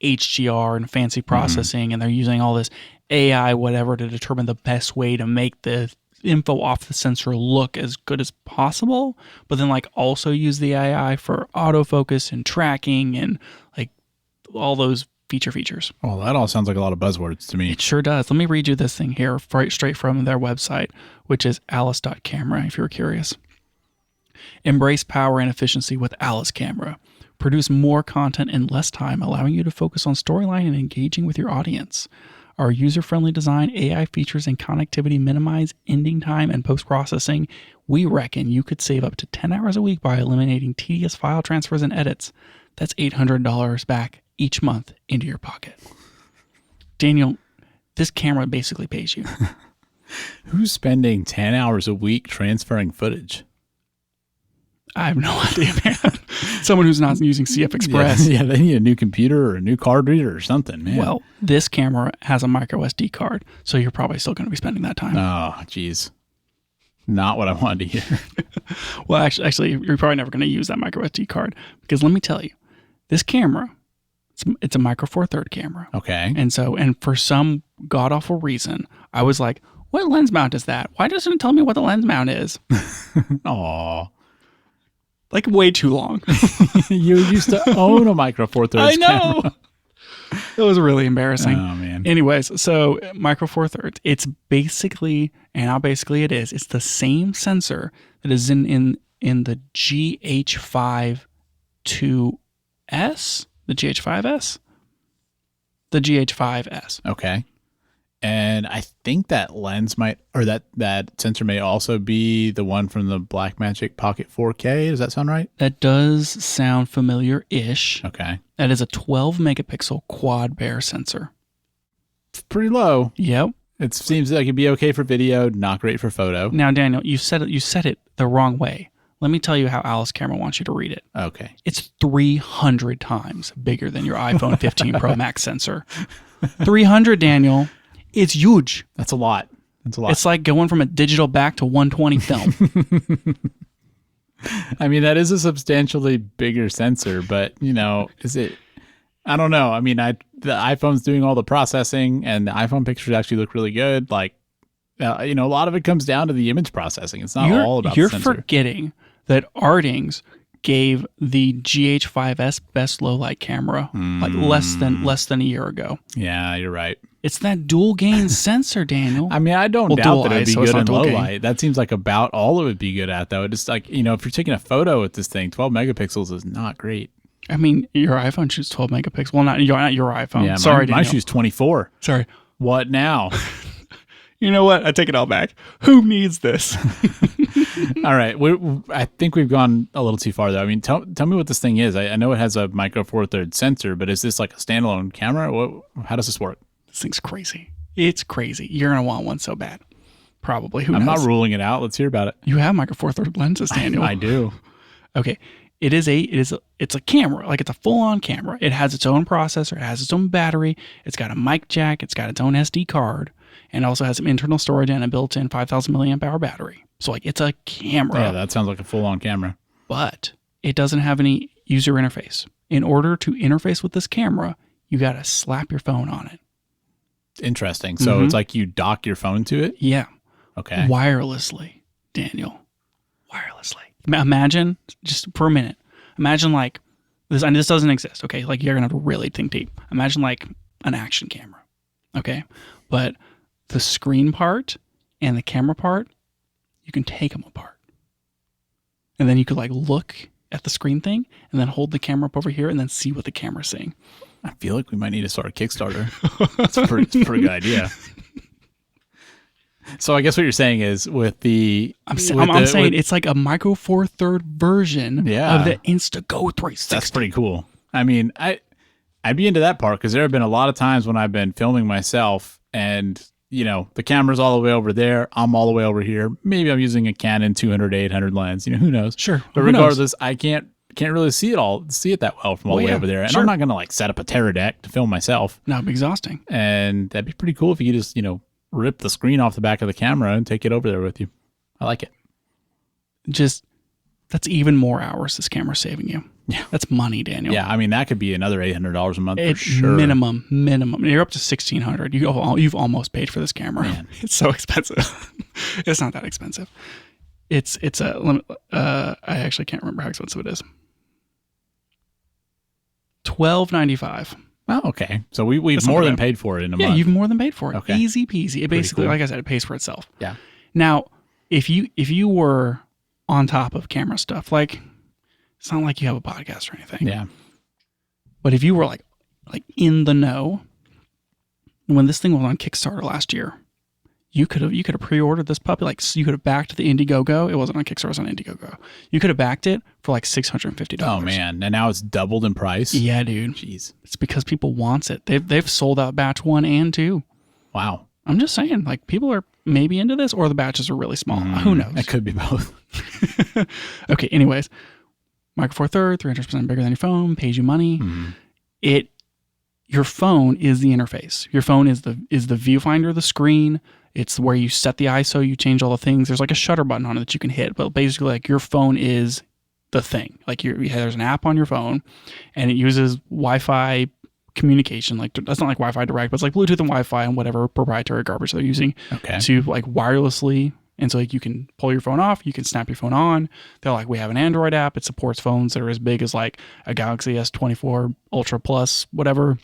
HDR and fancy processing, and they're using all this AI whatever to determine the best way to make the info off the sensor look as good as possible, but then also use the AI for autofocus and tracking and all those features. Well, that all sounds like a lot of buzzwords to me. It sure does. Let me read you this thing here straight from their website, which is alice.camera, if you're curious. Embrace power and efficiency with Alice Camera. Produce more content in less time, allowing you to focus on storyline and engaging with your audience. Our user-friendly design, AI features, and connectivity minimize ending time and post-processing. We reckon you could save up to 10 hours a week by eliminating tedious file transfers and edits. That's $800 back each month into your pocket. Daniel, this camera basically pays you. Who's spending 10 hours a week transferring footage? I have no idea, man. Someone who's not using CF Express. Yeah, they need a new computer or a new card reader or something, man. Well, this camera has a micro SD card, so you're probably still going to be spending that time. Oh, geez. Not what I wanted to hear. Well, actually, you're probably never going to use that micro SD card because let me tell you, this camera, it's a micro four third camera. Okay. And for some god awful reason, I was like, what lens mount is that? Why doesn't it tell me what the lens mount is? Aw. Like way too long. You used to own a micro four thirds I know. camera. It was really embarrassing. Oh, man. Anyways, so micro four thirds, it's basically, and how basically it is, it's the same sensor that is in the GH5 2S, the GH5S, the GH5S. Okay. And I think that lens might, or that sensor may also be the one from the Blackmagic Pocket 4K. Does that sound right? That does sound familiar-ish. Okay. That is a 12 megapixel quad Bayer sensor. It's pretty low. Yep. It seems like it'd be okay for video, not great for photo. Now, Daniel, you said it the wrong way. Let me tell you how Alice Camera wants you to read it. Okay. It's 300 times bigger than your iPhone 15 Pro Max sensor. 300, Daniel. It's huge. That's a lot. It's like going from a digital back to 120 film. I mean, that is a substantially bigger sensor, but, is it? I don't know. I mean, the iPhone's doing all the processing, and the iPhone pictures actually look really good. Like, a lot of it comes down to the image processing. It's not all about the sensor. You're forgetting that Artings gave the GH5S best low light camera like less than a year ago. Yeah, you're right. It's that dual gain sensor, Daniel. I mean, I don't doubt that it'd be good in low gain. light. That seems like about all it would be good at, though. It's like, if you're taking a photo with this thing, 12 megapixels is not great. I mean, your iPhone shoots 12 megapixels. Well, not your iPhone. Yeah, Sorry, mine Daniel. shoots 24. Sorry. What now? You know what? I take it all back. Who needs this? All right. I think we've gone a little too far, though. I mean, tell me what this thing is. I know it has a micro four thirds sensor, but is this like a standalone camera? How does this work? This thing's crazy. It's crazy. You're going to want one so bad. Probably. Who knows? I'm not ruling it out. Let's hear about it. You have micro four third lenses, Daniel. I do. Okay. It's a camera. Like, it's a full-on camera. It has its own processor. It has its own battery. It's got a mic jack. It's got its own SD card. And also has some internal storage and a built-in 5,000 milliamp hour battery. So, like, it's a camera. Yeah, that sounds like a full-on camera. But it doesn't have any user interface. In order to interface with this camera, you got to slap your phone on it. Interesting. So it's like you dock your phone to it? Yeah. Okay. Wirelessly, Daniel. Wirelessly. Imagine, just for a minute, imagine like, this doesn't exist, okay? Like, you're going to have to really think deep. Imagine like an action camera, okay? But the screen part and the camera part, you can take them apart. And then you could like look at the screen thing and then hold the camera up over here and then see what the camera's saying. I feel like we might need to start a Kickstarter. It's a pretty good idea. So I guess what you're saying is with the... I'm saying it's like a micro four third version of the Instago 360. That's pretty cool. I mean, I'd be into that part because there have been a lot of times when I've been filming myself and, the camera's all the way over there. I'm all the way over here. Maybe I'm using a Canon 200-800 lens. Who knows? Sure. But regardless, I can't really see it that well from all the way over there. And I'm not going to like set up a Terra deck to film myself. That would be exhausting. And that'd be pretty cool if you could just, rip the screen off the back of the camera and take it over there with you. I like it. That's even more hours this camera's saving you. Yeah. That's money, Daniel. Yeah, I mean, that could be another $800 a month for sure. Minimum. You're up to $1,600. You've almost paid for this camera. Man. It's so expensive. It's not that expensive. I actually can't remember how expensive it is. $12.95 Oh, okay. So we've That's not more than bad. paid for it in a Yeah, month. you've more than paid for it. Okay. Easy peasy. It basically, cool. like I said, it pays for itself. Yeah. Now, if you were on top of camera stuff, like it's not like you have a podcast or anything. Yeah. But if you were like in the know, when this thing was on Kickstarter last year, you could have pre-ordered this puppy. Like you could have backed the Indiegogo. It wasn't on Kickstarter, it was on Indiegogo. You could have backed it for like $650. Oh man. And now it's doubled in price. Yeah, dude. Jeez. It's because people wants it. They've sold out batch 1 and 2. Wow. I'm just saying, like people are maybe into this, or the batches are really small. Who knows? It could be both. Okay. Anyways, Micro Four Third, 300% bigger than your phone, pays you money. Your phone is the interface. Your phone is the viewfinder, the screen. It's where you set the ISO, you change all the things. There's like a shutter button on it that you can hit, but basically like your phone is the thing. Like there's an app on your phone, and it uses Wi-Fi communication. Like that's not like Wi-Fi direct, but it's like Bluetooth and Wi-Fi and whatever proprietary garbage they're using to like wirelessly. And so like you can pull your phone off, you can snap your phone on. They're like, we have an Android app. It supports phones that are as big as like a Galaxy S24 Ultra Plus, whatever,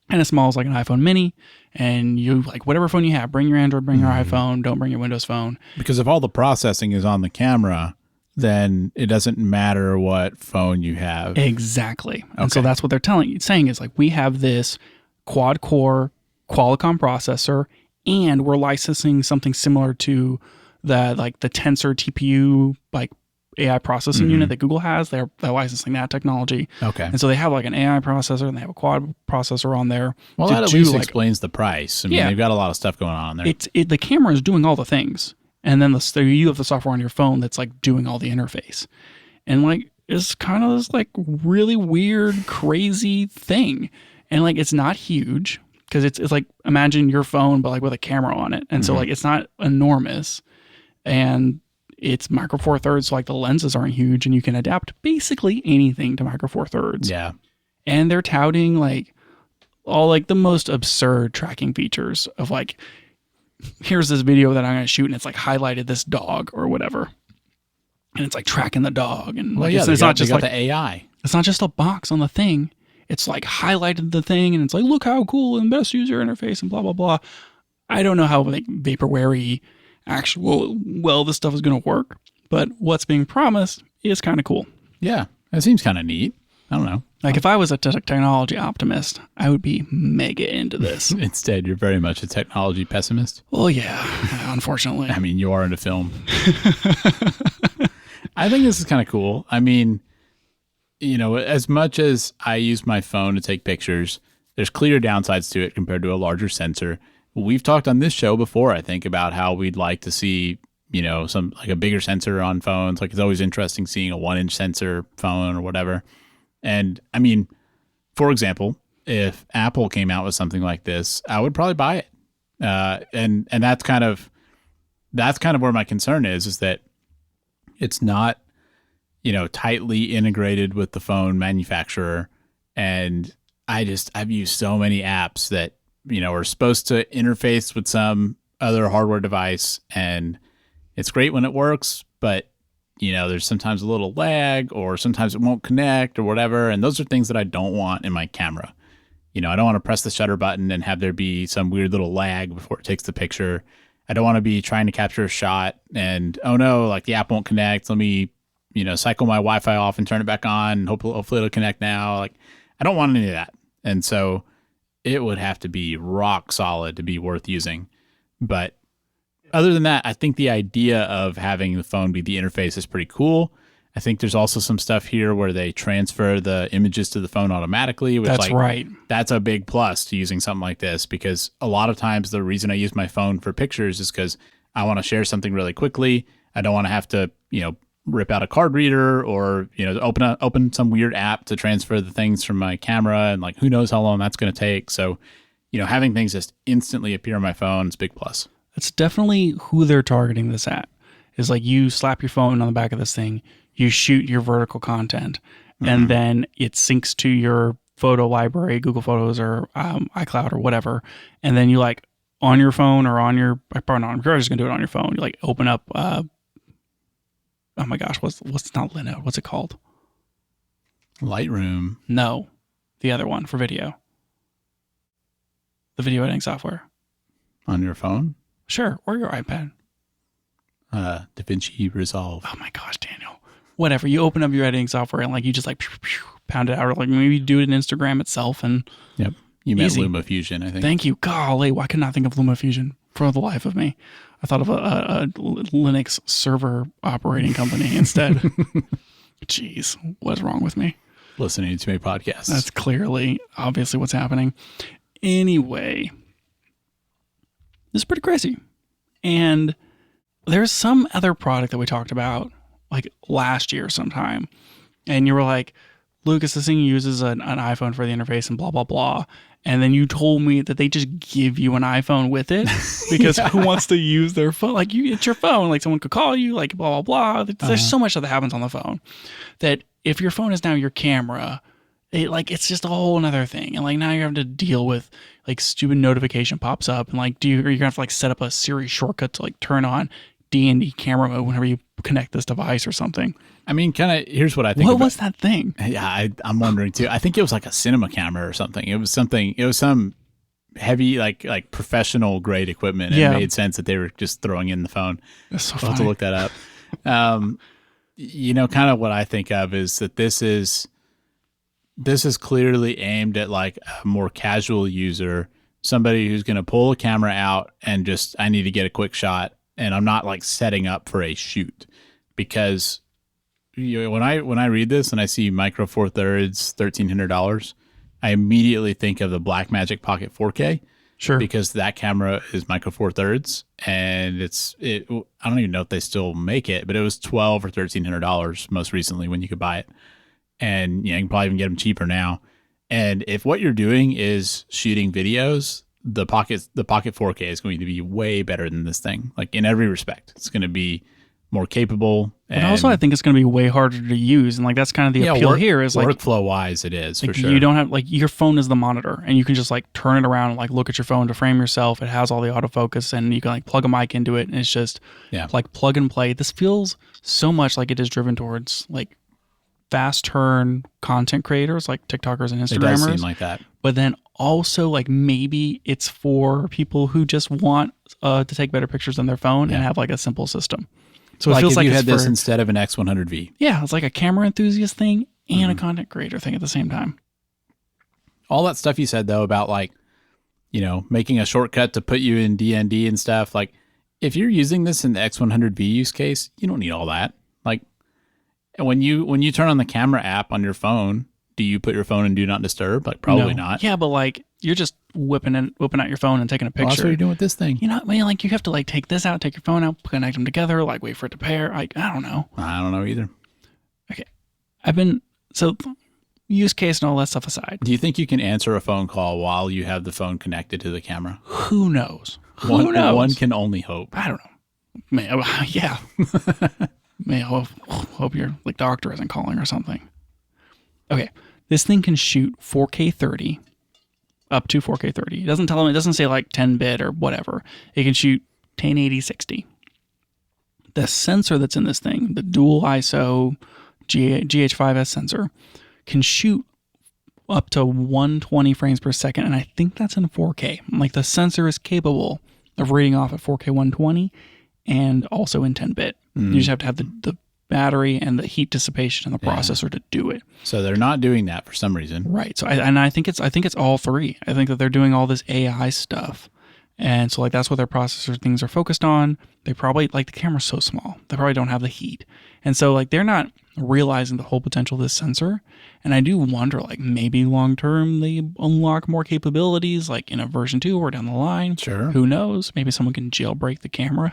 and as small as like an iPhone mini. And you like whatever phone you have, bring your Android, bring your iPhone, don't bring your Windows phone. Because if all the processing is on the camera, then it doesn't matter what phone you have. Exactly. And so that's what they're saying is like, we have this quad core Qualcomm processor, and we're licensing something similar to the Tensor TPU like AI processing unit that Google has. They're licensing that technology. Okay. And so they have like an AI processor and they have a quad processor on there. Well, that at least explains the price. I mean, they've got a lot of stuff going on there. The camera is doing all the things. And then you have the software on your phone that's like doing all the interface. And like, it's kind of this like really weird, crazy thing. And like, it's not huge because it's like, imagine your phone, but like with a camera on it. And so like, it's not enormous. And it's Micro Four Thirds, so like the lenses aren't huge, and you can adapt basically anything to Micro Four Thirds. Yeah. And they're touting like all like the most absurd tracking features of like, here's this video that I'm going to shoot, and it's like highlighted this dog or whatever. And it's like tracking the dog. And like, it's not just like the AI. It's not just a box on the thing. It's like highlighted the thing, and it's like, look how cool and best user interface and blah, blah, blah. I don't know how like vaporware-y this stuff is going to work, but what's being promised is kind of cool. Yeah, that seems kind of neat. I don't know. Like if I was a technology optimist, I would be mega into this. Instead, you're very much a technology pessimist. Well, yeah, unfortunately. I mean, you are into film. I think this is kind of cool. I mean, you know, as much as I use my phone to take pictures, there's clear downsides to it compared to a larger sensor. We've talked on this show before, I think, about how we'd like to see, you know, some like a bigger sensor on phones. Like it's always interesting seeing a 1-inch sensor phone or whatever. And I mean, for example, if Apple came out with something like this, I would probably buy it. And that's kind of where my concern is that it's not, you know, tightly integrated with the phone manufacturer. And I've used so many apps that, you know, are supposed to interface with some other hardware device, and it's great when it works, but you know, there's sometimes a little lag, or sometimes it won't connect or whatever. And those are things that I don't want in my camera. You know, I don't want to press the shutter button and have there be some weird little lag before it takes the picture. I don't want to be trying to capture a shot and, oh no, like the app won't connect. Let me, you know, cycle my Wi-Fi off and turn it back on. And hopefully it'll connect now. Like I don't want any of that. And so it would have to be rock solid to be worth using. But other than that, I think the idea of having the phone be the interface is pretty cool. I think there's also some stuff here where they transfer the images to the phone automatically. Which, That's right. That's a big plus to using something like this, because a lot of times the reason I use my phone for pictures is because I want to share something really quickly. I don't want to have to, you know, rip out a card reader or, you know, open some weird app to transfer the things from my camera, and like who knows how long that's going to take. So, you know, having things just instantly appear on my phone is a big plus. That's definitely who they're targeting this at. Is like you slap your phone on the back of this thing, you shoot your vertical content, and then it syncs to your photo library, Google Photos or iCloud or whatever. And then you like on your phone or on your, probably not, you're just going to do it on your phone. You like open up, oh my gosh, what's not Linode? What's it called? Lightroom. No, the other one for video. the video editing software? On your phone? Sure, or your iPad. DaVinci Resolve. Oh my gosh, Daniel. Whatever. You open up your editing software and like you just like pound it out, or like maybe you do it in Instagram itself. And Yep. You meant Easy. LumaFusion, I think. thank you. Golly, why could I not think of LumaFusion for the life of me? I thought of a Linux server operating company instead. Jeez, what's wrong with me? Listening to my podcasts. That's clearly, obviously, what's happening. Anyway, this is pretty crazy. And there's some other product that we talked about like last year sometime. And you were like, Lucas, this thing uses an iPhone for the interface and blah, blah, blah. And then you told me that they just give you an iPhone with it because who wants to use their phone? Like, it's your phone. Like, someone could call you, like, blah, blah, blah. There's so much stuff that happens on the phone that if your phone is now your camera, it's just a whole another thing. And, like, now you're having to deal with, like, stupid notification pops up. And, like, you're going to have to, like, set up a Siri shortcut to, like, turn on D&D camera mode whenever you connect this device or something. I mean, kind of, here's what I think. What was that thing? Yeah, I'm wondering too. I think it was like a cinema camera or something. It was some heavy, like professional grade equipment. And it made sense that they were just throwing in the phone. That's so I'll funny. have to look that up. Kind of what I think of is that this is clearly aimed at like a more casual user, somebody who's going to pull a camera out and just, I need to get a quick shot. And I'm not like setting up for a shoot, because when I read this and I see Micro Four Thirds $1,300, I immediately think of the Blackmagic Pocket 4K. Sure. Because that camera is Micro Four Thirds, and I don't even know if they still make it, but it was $1,200 or $1,300 most recently when you could buy it, and you can probably even get them cheaper now. And if what you're doing is shooting videos, the Pocket 4K is going to be way better than this thing. Like in every respect, it's going to be more capable. But also, I think it's going to be way harder to use, and like that's kind of the appeal here. Is like workflow wise, it is like for sure. You don't have like your phone is the monitor, and you can just like turn it around and like look at your phone to frame yourself. It has all the autofocus, and you can like plug a mic into it, and it's just like plug and play. This feels so much like it is driven towards like fast turn content creators like TikTokers and Instagrammers. It does seem like that. But then also like maybe it's for people who just want to take better pictures on their phone and have like a simple system. So like it feels if like you it's had this instead of an X100V. Yeah, it's like a camera enthusiast thing and a content creator thing at the same time. All that stuff you said though about like, making a shortcut to put you in DND and stuff. Like if you're using this in the X100V use case, you don't need all that. Like when you turn on the camera app on your phone, do you put your phone in Do Not Disturb? Like probably not. Yeah, but like you're just whipping out your phone and taking a picture. Well, that's what you're doing with this thing. You know what I mean? Like you have to like take this out, take your phone out, connect them together, like wait for it to pair. Like I don't know. I don't know either. Okay. Use case and all that stuff aside. Do you think you can answer a phone call while you have the phone connected to the camera? Who knows? Who knows? One can only hope. I don't know. Yeah. May I hope your like doctor isn't calling or something. Okay. This thing can shoot 4K 30 up to 4K 30. It doesn't say like 10-bit or whatever. It can shoot 1080 60. The sensor that's in this thing, the dual ISO GH5S sensor, can shoot up to 120 frames per second, and I think that's in 4K. Like the sensor is capable of reading off at 4K 120 and also in 10-bit. You just have to have the battery and the heat dissipation in the processor to do it. So they're not doing that for some reason. Right. So I think it's all three. I think that they're doing all this AI stuff. And so like that's what their processor things are focused on. They probably like the camera's so small. They probably don't have the heat. And so like they're not realizing the whole potential of this sensor. And I do wonder like maybe long term they unlock more capabilities like in a version 2 or down the line. Sure. Who knows? Maybe someone can jailbreak the camera.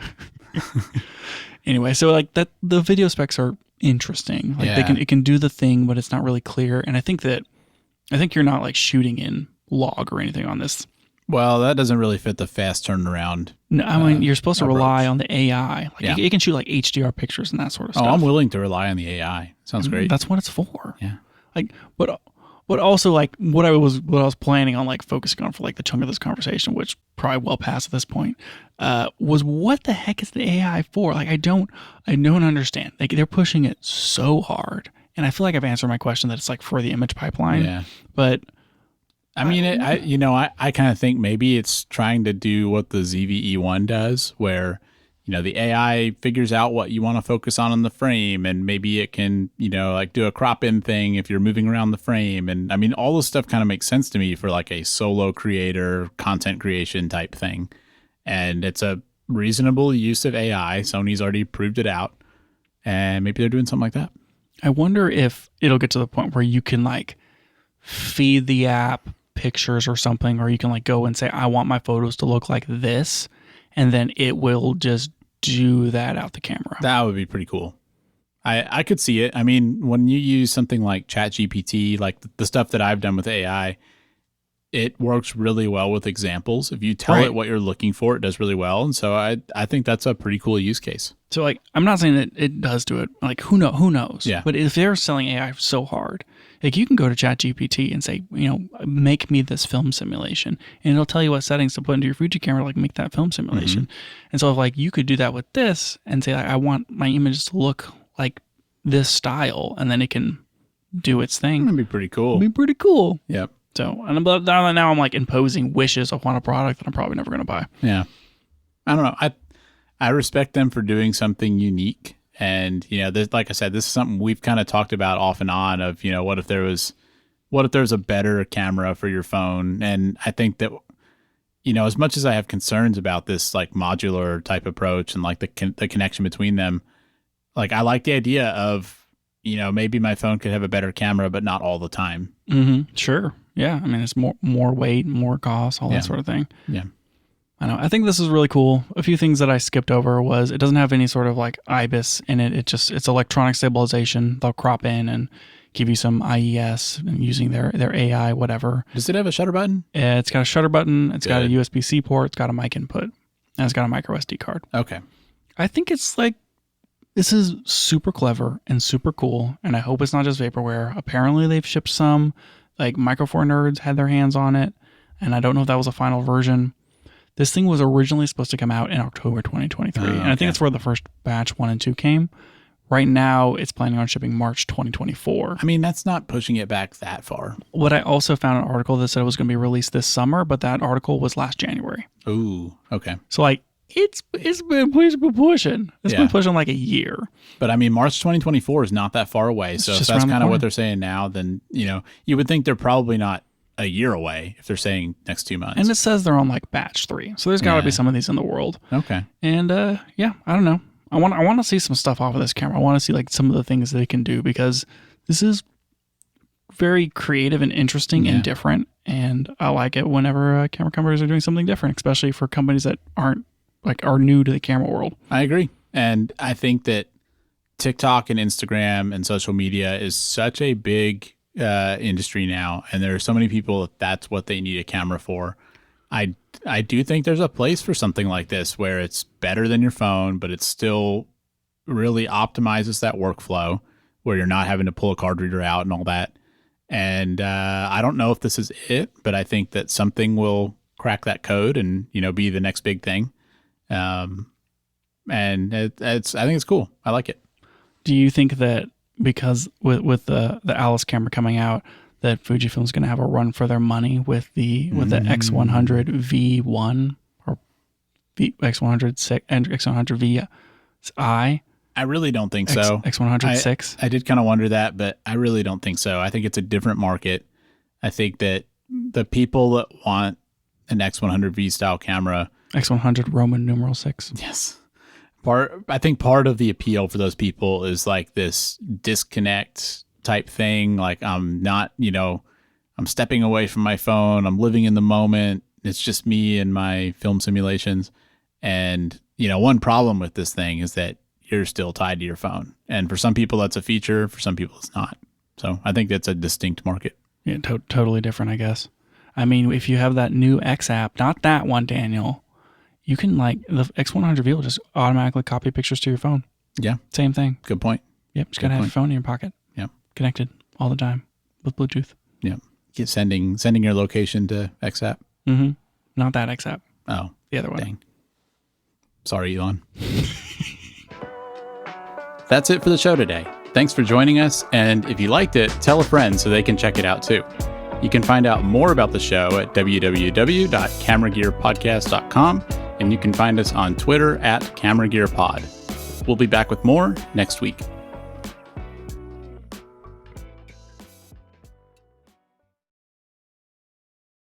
Anyway, so like that the video specs are interesting. Like it can do the thing, but it's not really clear. And I think you're not like shooting in log or anything on this. Well, that doesn't really fit the fast turnaround. No, I mean you're supposed to rely approach. on the AI. Like it can shoot like HDR pictures and that sort of stuff. Oh, I'm willing to rely on the AI. Sounds great. That's what it's for. Yeah. Like, but also like what I was planning on like focusing on for like the chunk of this conversation, which probably well past at this point, was what the heck is the AI for? Like I don't understand. Like they're pushing it so hard, and I feel like I've answered my question that it's like for the image pipeline. Yeah. But I mean, I kind of think maybe it's trying to do what the ZVE1 does, where, the AI figures out what you want to focus on in the frame, and maybe it can, like do a crop in thing if you're moving around the frame. And I mean, all this stuff kind of makes sense to me for like a solo creator, content creation type thing. And it's a reasonable use of AI. Sony's already proved it out, and maybe they're doing something like that. I wonder if it'll get to the point where you can like feed the app pictures or something, or you can like go and say, I want my photos to look like this, and then it will just do that out the camera. That would be pretty cool. I could see it. I mean, when you use something like ChatGPT, like the stuff that I've done with AI, it works really well with examples. If you tell it what you're looking for, it does really well. And so I think that's a pretty cool use case. So like, I'm not saying that it does do it. Like, who knows? Yeah. But if they're selling AI so hard, like you can go to ChatGPT and say, make me this film simulation, and it'll tell you what settings to put into your Fuji camera, like make that film simulation. Mm-hmm. And so if like you could do that with this and say, like, I want my images to look like this style, and then it can do its thing. That'd be pretty cool. It'd be pretty cool. Yep. So, and now I'm like imposing wishes upon a product that I'm probably never going to buy. Yeah. I don't know. I respect them for doing something unique. And, like I said, this is something we've kind of talked about off and on of, what if there was a better camera for your phone? And I think that, as much as I have concerns about this like modular type approach and like the connection between them, like I like the idea of, maybe my phone could have a better camera, but not all the time. Mm-hmm. Sure. Yeah. I mean, it's more weight, more cost, all that sort of thing. Yeah. I know. I think this is really cool. A few things that I skipped over was it doesn't have any sort of like IBIS in it. It's electronic stabilization. They'll crop in and give you some IES and using their AI, whatever. Does it have a shutter button? It's got a shutter button. It's got a USB-C port. It's got a mic input. And it's got a micro SD card. Okay. I think it's like, this is super clever and super cool. And I hope it's not just vaporware. Apparently they've shipped some, like Micro Four Nerds had their hands on it. And I don't know if that was a final version. This thing was originally supposed to come out in October 2023. And I think that's where the first batch 1 and 2 came. Right now, it's planning on shipping March 2024. I mean, that's not pushing it back that far. What I also found an article that said it was going to be released this summer, but that article was last January. Ooh, okay. So like, it's been pushing. It's been pushing like a year. But I mean, March 2024 is not that far away. So if that's kind of what they're saying now, then, you would think they're probably not a year away if they're saying next 2 months. And it says they're on like batch 3. So there's got to be some of these in the world. Okay. And I don't know. I want to see some stuff off of this camera. I want to see like some of the things they can do, because this is very creative and interesting and different. And I like it whenever camera companies are doing something different, especially for companies that are new to the camera world. I agree. And I think that TikTok and Instagram and social media is such a big industry now, and there are so many people that's what they need a camera for. I do think there's a place for something like this where it's better than your phone, but it still really optimizes that workflow where you're not having to pull a card reader out and all that. And I don't know if this is it, but I think that something will crack that code and be the next big thing. And I think it's cool. I like it. Do you think that because with the Alice camera coming out, that Fujifilm's going to have a run for their money with the X100 V1 or X100 and X100 VI? I really don't think so. X100 6. I did kind of wonder that, but I really don't think so. I think it's a different market. I think that the people that want an X100 V style camera, X100 Roman numeral 6. Yes. I think part of the appeal for those people is like this disconnect type thing. Like I'm not, I'm stepping away from my phone. I'm living in the moment. It's just me and my film simulations. And, one problem with this thing is that you're still tied to your phone. And for some people that's a feature. For some people it's not. So I think that's a distinct market. Yeah, totally different, I guess. I mean, if you have that new X app, not that one, Daniel, you can the X100 V will just automatically copy pictures to your phone. Yeah. Same thing. Good point. Yep. Just got to have your phone in your pocket. Yep. Connected all the time with Bluetooth. Yep. Get sending your location to X app. Mm-hmm. Not that X app. Oh. The other one. Dang. Sorry, Elon. That's it for the show today. Thanks for joining us. And if you liked it, tell a friend so they can check it out too. You can find out more about the show at www.cameragearpodcast.com, and you can find us on Twitter at CameraGearPod. We'll be back with more next week.